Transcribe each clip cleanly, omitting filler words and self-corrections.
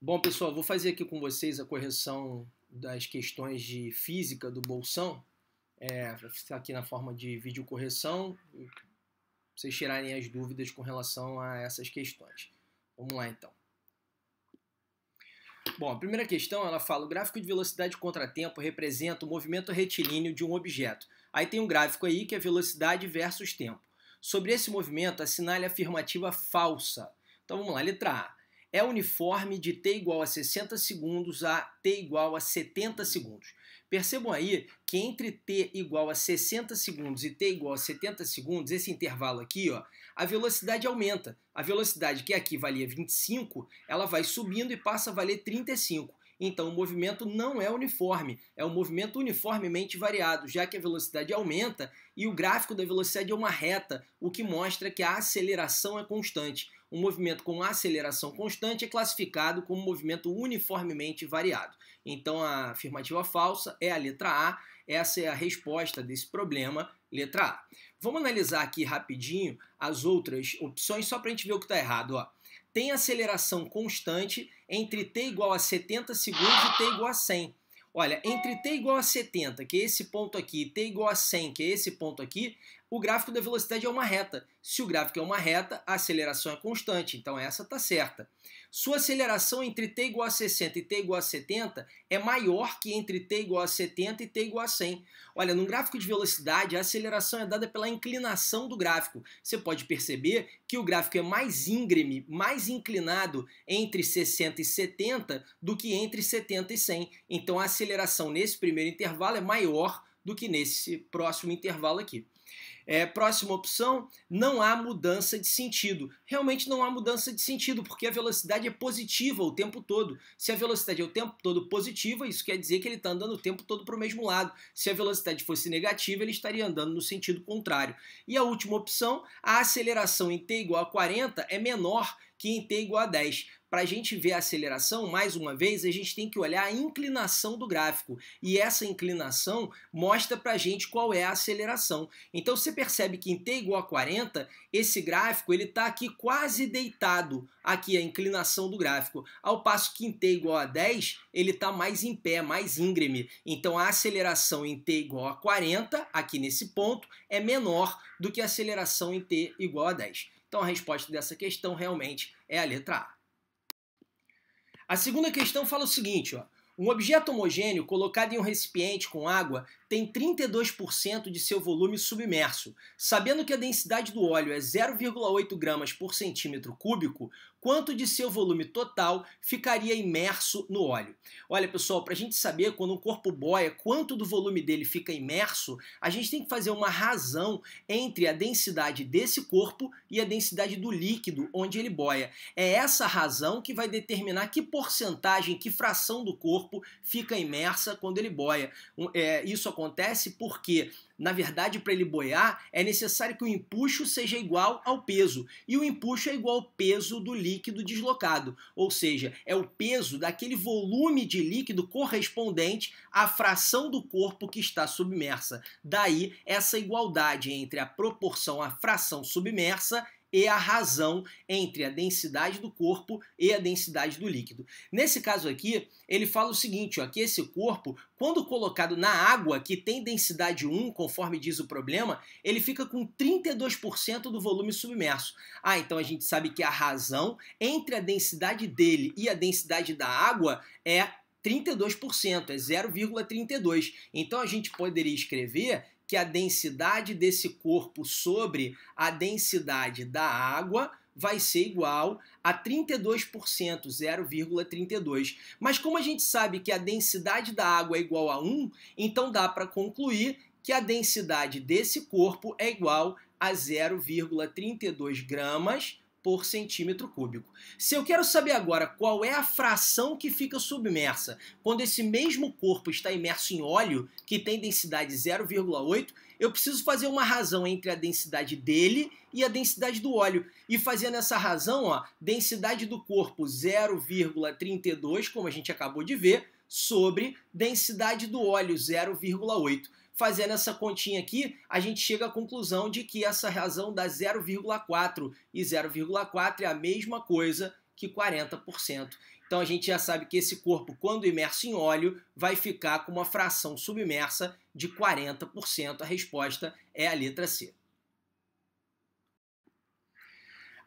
Bom, pessoal, vou fazer aqui com vocês a correção das questões de física do bolsão. Vai ficar aqui na forma de vídeo correção, para vocês tirarem as dúvidas com relação a essas questões. Vamos lá, então. Bom, a primeira questão, ela fala: o gráfico de velocidade contratempo representa o movimento retilíneo de um objeto. Aí tem um gráfico aí que é velocidade versus tempo. Sobre esse movimento, assinale a afirmativa falsa. Então vamos lá, letra A. É uniforme de t igual a 60 segundos a t igual a 70 segundos. Percebam aí que entre t igual a 60 segundos e t igual a 70 segundos, esse intervalo aqui, ó, a velocidade aumenta. A velocidade que aqui valia 25, ela vai subindo e passa a valer 35. Então o movimento não é uniforme, é um movimento uniformemente variado, já que a velocidade aumenta e o gráfico da velocidade é uma reta, o que mostra que a aceleração é constante. Um movimento com aceleração constante é classificado como movimento uniformemente variado. Então a afirmativa falsa é a letra A, essa é a resposta desse problema, letra A. Vamos analisar aqui rapidinho as outras opções só para a gente ver o que está errado, ó. Tem aceleração constante entre t igual a 70 segundos e t igual a 100. Olha, entre t igual a 70, que é esse ponto aqui, e t igual a 100, que é esse ponto aqui, o gráfico da velocidade é uma reta. Se o gráfico é uma reta, a aceleração é constante, então essa está certa. Sua aceleração entre t igual a 60 e t igual a 70 é maior que entre t igual a 70 e t igual a 100. Olha, num gráfico de velocidade, a aceleração é dada pela inclinação do gráfico. Você pode perceber que o gráfico é mais íngreme, mais inclinado entre 60 e 70 do que entre 70 e 100. Então a aceleração nesse primeiro intervalo é maior do que nesse próximo intervalo aqui. Próxima opção, não há mudança de sentido. Realmente não há mudança de sentido, porque a velocidade é positiva o tempo todo. Se a velocidade é o tempo todo positiva, isso quer dizer que ele está andando o tempo todo para o mesmo lado. Se a velocidade fosse negativa, ele estaria andando no sentido contrário. E a última opção, a aceleração em t igual a 40 é menor que em t igual a 10. Para a gente ver a aceleração, mais uma vez, a gente tem que olhar a inclinação do gráfico. E essa inclinação mostra para a gente qual é a aceleração. Então você percebe que em t igual a 40, esse gráfico está aqui quase deitado, aqui a inclinação do gráfico. Ao passo que em t igual a 10, ele está mais em pé, mais íngreme. Então a aceleração em t igual a 40, aqui nesse ponto, é menor do que a aceleração em t igual a 10. Então a resposta dessa questão realmente é a letra A. A segunda questão fala o seguinte, ó. Um objeto homogêneo colocado em um recipiente com água tem 32% de seu volume submerso. Sabendo que a densidade do óleo é 0,8 gramas por centímetro cúbico, quanto de seu volume total ficaria imerso no óleo? Olha, pessoal, para a gente saber quando um corpo boia quanto do volume dele fica imerso, a gente tem que fazer uma razão entre a densidade desse corpo e a densidade do líquido onde ele boia. É essa razão que vai determinar que porcentagem, que fração do corpo fica imersa quando ele boia. Isso acontece porque, na verdade, para ele boiar, é necessário que o empuxo seja igual ao peso. E o empuxo é igual ao peso do líquido deslocado. Ou seja, é o peso daquele volume de líquido correspondente à fração do corpo que está submersa. Daí, essa igualdade entre a proporção à fração submersa e a razão entre a densidade do corpo e a densidade do líquido. Nesse caso aqui, ele fala o seguinte, ó, que esse corpo, quando colocado na água, que tem densidade 1, conforme diz o problema, ele fica com 32% do volume submerso. Então a gente sabe que a razão entre a densidade dele e a densidade da água é 32%, é 0,32. Então a gente poderia escrever que a densidade desse corpo sobre a densidade da água vai ser igual a 32%, 0,32. Mas como a gente sabe que a densidade da água é igual a 1, então dá para concluir que a densidade desse corpo é igual a 0,32 gramas por centímetro cúbico. Se eu quero saber agora qual é a fração que fica submersa quando esse mesmo corpo está imerso em óleo, que tem densidade 0,8, eu preciso fazer uma razão entre a densidade dele e a densidade do óleo. E fazendo essa razão, ó, densidade do corpo 0,32, como a gente acabou de ver, sobre densidade do óleo 0,8. Fazendo essa continha aqui, a gente chega à conclusão de que essa razão dá 0,4 e 0,4 é a mesma coisa que 40%. Então a gente já sabe que esse corpo, quando imerso em óleo, vai ficar com uma fração submersa de 40%. A resposta é a letra C.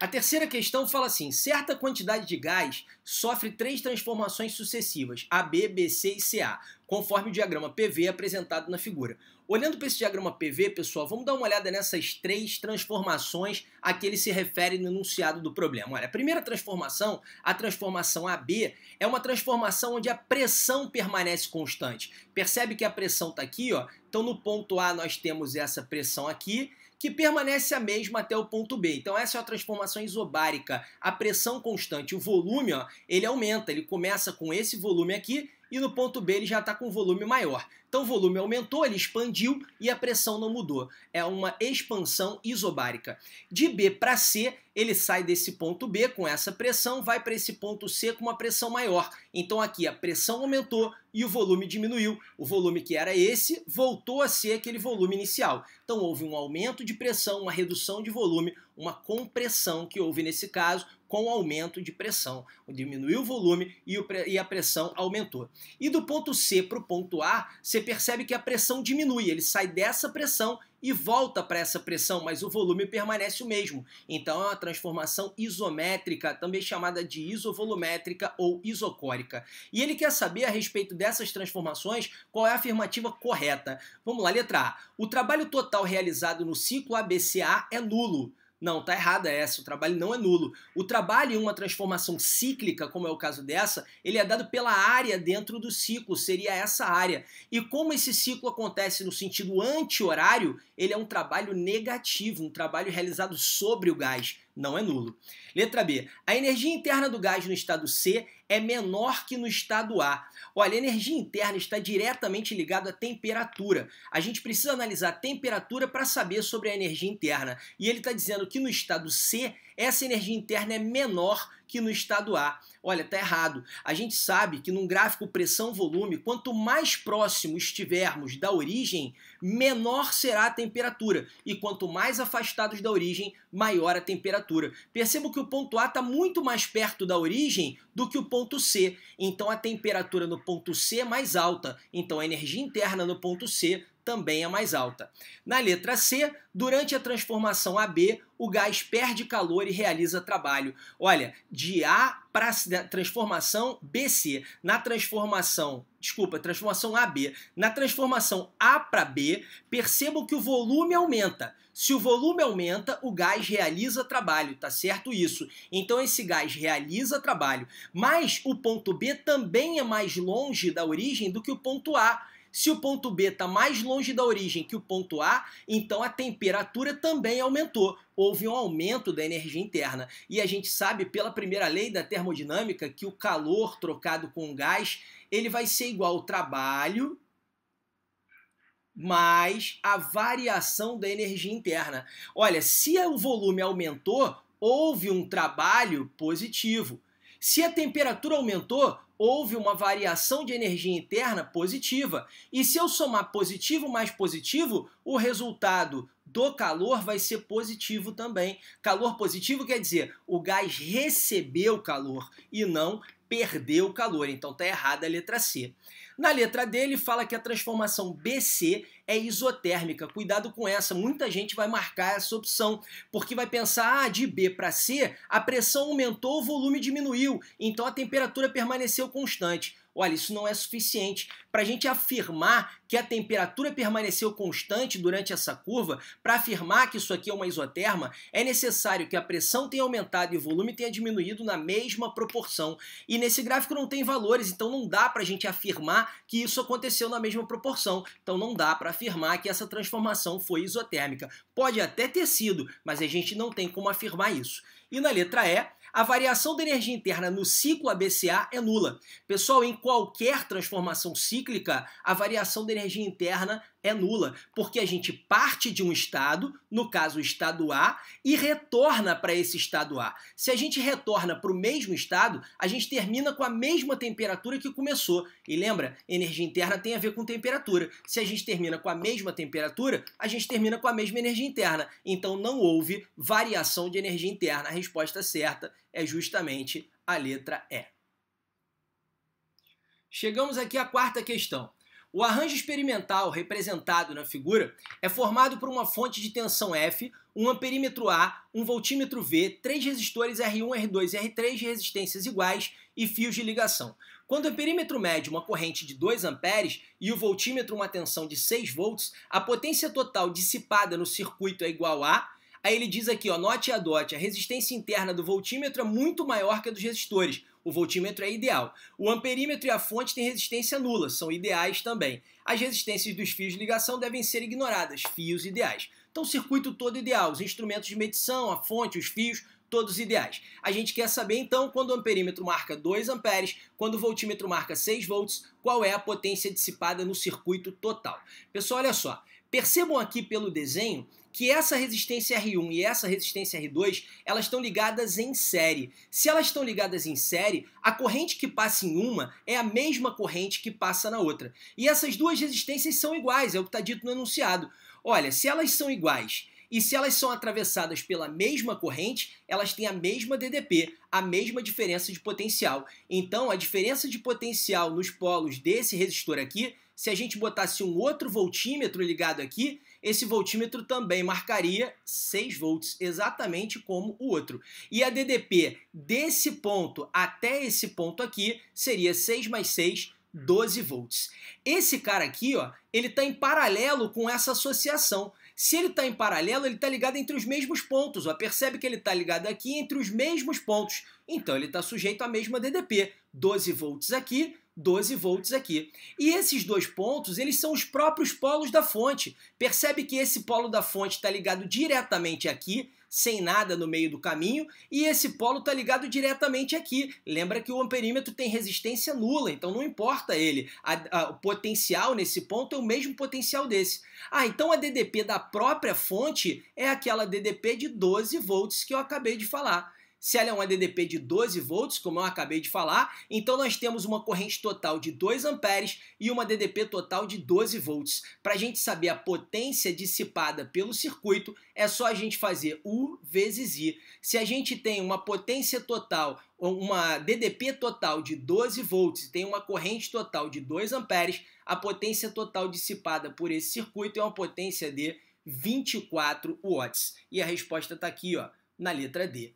A terceira questão fala assim: certa quantidade de gás sofre 3 transformações sucessivas, AB, BC e CA, conforme o diagrama PV apresentado na figura. Olhando para esse diagrama PV, pessoal, vamos dar uma olhada nessas 3 transformações a que ele se refere no enunciado do problema. Olha, a primeira transformação, a transformação AB, é uma transformação onde a pressão permanece constante. Percebe que a pressão está aqui, ó. Então no ponto A nós temos essa pressão aqui, que permanece a mesma até o ponto B. Então essa é uma transformação isobárica. A pressão constante, o volume, ó, ele aumenta, ele começa com esse volume aqui e no ponto B ele já está com um volume maior. Então o volume aumentou, ele expandiu e a pressão não mudou. É uma expansão isobárica. De B para C, ele sai desse ponto B com essa pressão, vai para esse ponto C com uma pressão maior. Então aqui a pressão aumentou e o volume diminuiu. O volume que era esse voltou a ser aquele volume inicial. Então houve um aumento de pressão, uma redução de volume, uma compressão que houve nesse caso, com o aumento de pressão. Diminuiu o volume e a pressão aumentou. E do ponto C para o ponto A, você percebe que a pressão diminui, ele sai dessa pressão e volta para essa pressão, mas o volume permanece o mesmo. Então é uma transformação isométrica, também chamada de isovolumétrica ou isocórica. E ele quer saber a respeito dessas transformações qual é a afirmativa correta. Vamos lá, letra A. O trabalho total realizado no ciclo ABCA é nulo. Não, tá errada essa, o trabalho não é nulo. O trabalho em uma transformação cíclica, como é o caso dessa, ele é dado pela área dentro do ciclo, seria essa área. E como esse ciclo acontece no sentido anti-horário, ele é um trabalho negativo, um trabalho realizado sobre o gás, não é nulo. Letra B. A energia interna do gás no estado C é menor que no estado A. Olha, a energia interna está diretamente ligada à temperatura. A gente precisa analisar a temperatura para saber sobre a energia interna. E ele está dizendo que no estado C, essa energia interna é menor que no estado A. Olha, está errado. A gente sabe que num gráfico pressão-volume, quanto mais próximo estivermos da origem, menor será a temperatura. E quanto mais afastados da origem, maior a temperatura. Perceba que o ponto A está muito mais perto da origem do que o ponto C. Então a temperatura no ponto C é mais alta. Então a energia interna no ponto C também é mais alta. Na letra C, durante a transformação AB, o gás perde calor e realiza trabalho. Olha, de A para a transformação BC, transformação AB. Na transformação A para B, percebam que o volume aumenta. Se o volume aumenta, o gás realiza trabalho, tá certo isso? Então esse gás realiza trabalho, mas o ponto B também é mais longe da origem do que o ponto A. Se o ponto B está mais longe da origem que o ponto A, então a temperatura também aumentou. Houve um aumento da energia interna. E a gente sabe pela primeira lei da termodinâmica que o calor trocado com o gás, ele vai ser igual ao trabalho mais a variação da energia interna. Olha, se o volume aumentou, houve um trabalho positivo. Se a temperatura aumentou, houve uma variação de energia interna positiva. E se eu somar positivo mais positivo, o resultado do calor vai ser positivo também. Calor positivo quer dizer o gás recebeu calor e não perdeu calor. Então está errada a letra C. Na letra D ele fala que a transformação BC é isotérmica. Cuidado com essa, muita gente vai marcar essa opção, porque vai pensar, de B para C, a pressão aumentou, o volume diminuiu, então a temperatura permaneceu constante. Olha, isso não é suficiente. Para a gente afirmar que a temperatura permaneceu constante durante essa curva, para afirmar que isso aqui é uma isoterma, é necessário que a pressão tenha aumentado e o volume tenha diminuído na mesma proporção. E nesse gráfico não tem valores, então não dá para a gente afirmar que isso aconteceu na mesma proporção. Então não dá para afirmar que essa transformação foi isotérmica. Pode até ter sido, mas a gente não tem como afirmar isso. E na letra E, a variação da energia interna no ciclo ABCA é nula. Pessoal, em qualquer transformação cíclica, a variação da energia interna é nula, porque a gente parte de um estado, no caso o estado A, e retorna para esse estado A. Se a gente retorna para o mesmo estado, a gente termina com a mesma temperatura que começou. E lembra, energia interna tem a ver com temperatura. Se a gente termina com a mesma temperatura, a gente termina com a mesma energia interna. Então não houve variação de energia interna. A resposta certa é justamente a letra E. Chegamos aqui à quarta questão. O arranjo experimental representado na figura é formado por uma fonte de tensão F, um amperímetro A, um voltímetro V, 3 resistores R1, R2 e R3 de resistências iguais e fios de ligação. Quando o amperímetro mede uma corrente de 2 amperes e o voltímetro uma tensão de 6 volts, a potência total dissipada no circuito é igual a... Aí ele diz aqui, ó, note e adote, a resistência interna do voltímetro é muito maior que a dos resistores. O voltímetro é ideal. O amperímetro e a fonte têm resistência nula, são ideais também. As resistências dos fios de ligação devem ser ignoradas, fios ideais. Então o circuito todo ideal, os instrumentos de medição, a fonte, os fios, todos ideais. A gente quer saber então, quando o amperímetro marca 2 amperes, quando o voltímetro marca 6 volts, qual é a potência dissipada no circuito total. Pessoal, olha só, percebam aqui pelo desenho que essa resistência R1 e essa resistência R2, elas estão ligadas em série. Se elas estão ligadas em série, a corrente que passa em uma é a mesma corrente que passa na outra. E essas duas resistências são iguais, é o que está dito no enunciado. Olha, se elas são iguais e se elas são atravessadas pela mesma corrente, elas têm a mesma DDP, a mesma diferença de potencial. Então, a diferença de potencial nos polos desse resistor aqui, se a gente botasse um outro voltímetro ligado aqui, esse voltímetro também marcaria 6 volts, exatamente como o outro. E a DDP desse ponto até esse ponto aqui seria 6 mais 6, 12 volts. Esse cara aqui, ó, ele está em paralelo com essa associação. Se ele está em paralelo, ele está ligado entre os mesmos pontos. Ó. Percebe que ele está ligado aqui entre os mesmos pontos. Então ele está sujeito à mesma DDP. 12 volts aqui, 12 volts aqui. E esses dois pontos, eles são os próprios polos da fonte. Percebe que esse polo da fonte está ligado diretamente aqui, sem nada no meio do caminho, e esse polo está ligado diretamente aqui. Lembra que o amperímetro tem resistência nula, então não importa ele. O potencial nesse ponto é o mesmo potencial desse. Ah, então a DDP da própria fonte é aquela DDP de 12 volts que eu acabei de falar. Se ela é uma DDP de 12 volts, como eu acabei de falar, então nós temos uma corrente total de 2 amperes e uma DDP total de 12 volts. Para a gente saber a potência dissipada pelo circuito, é só a gente fazer U vezes I. Se a gente tem uma potência total, uma DDP total de 12 volts e tem uma corrente total de 2 amperes, a potência total dissipada por esse circuito é uma potência de 24 watts. E a resposta está aqui, ó, na letra D.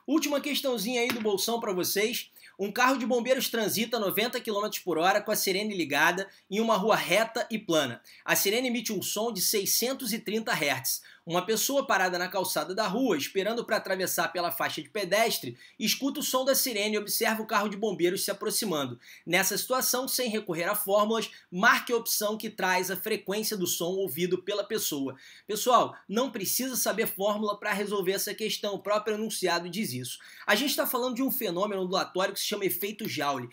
Última questãozinha aí do bolsão para vocês. Um carro de bombeiros transita 90 km por hora com a sirene ligada em uma rua reta e plana. A sirene emite um som de 630 Hz. Uma pessoa parada na calçada da rua, esperando para atravessar pela faixa de pedestre, escuta o som da sirene e observa o carro de bombeiros se aproximando. Nessa situação, sem recorrer a fórmulas, marque a opção que traz a frequência do som ouvido pela pessoa. Pessoal, não precisa saber fórmula para resolver essa questão, o próprio enunciado diz isso. A gente está falando de um fenômeno ondulatório que se chama efeito Joule,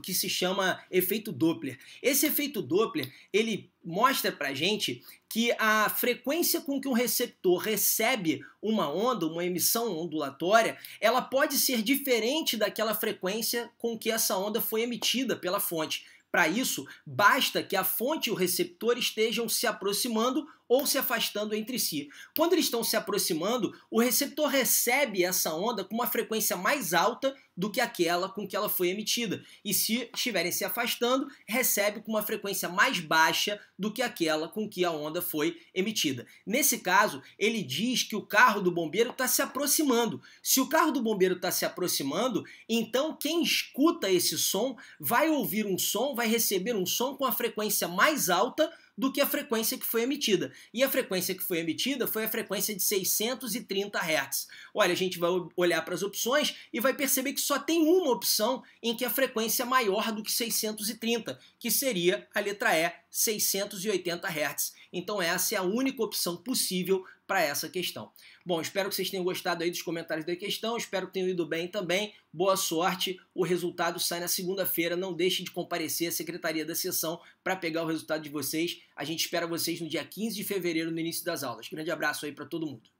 que se chama efeito Doppler. Esse efeito Doppler, ele mostra pra gente que a frequência com que um receptor recebe uma onda, uma emissão ondulatória, ela pode ser diferente daquela frequência com que essa onda foi emitida pela fonte. Para isso, basta que a fonte e o receptor estejam se aproximando ou se afastando entre si. Quando eles estão se aproximando, o receptor recebe essa onda com uma frequência mais alta do que aquela com que ela foi emitida. E se estiverem se afastando, recebe com uma frequência mais baixa do que aquela com que a onda foi emitida. Nesse caso, ele diz que o carro do bombeiro está se aproximando. Se o carro do bombeiro está se aproximando, então quem escuta esse som vai ouvir um som, vai receber um som com a frequência mais alta do que a frequência que foi emitida. E a frequência que foi emitida foi a frequência de 630 Hz. Olha, a gente vai olhar para as opções e vai perceber que só tem uma opção em que a frequência é maior do que 630, que seria a letra E, 680 Hz. Então essa é a única opção possível para essa questão. Bom, espero que vocês tenham gostado aí dos comentários da questão, espero que tenham ido bem também. Boa sorte, o resultado sai na segunda-feira, não deixe de comparecer à Secretaria da Seção para pegar o resultado de vocês. A gente espera vocês no dia 15 de fevereiro, no início das aulas. Grande abraço aí para todo mundo.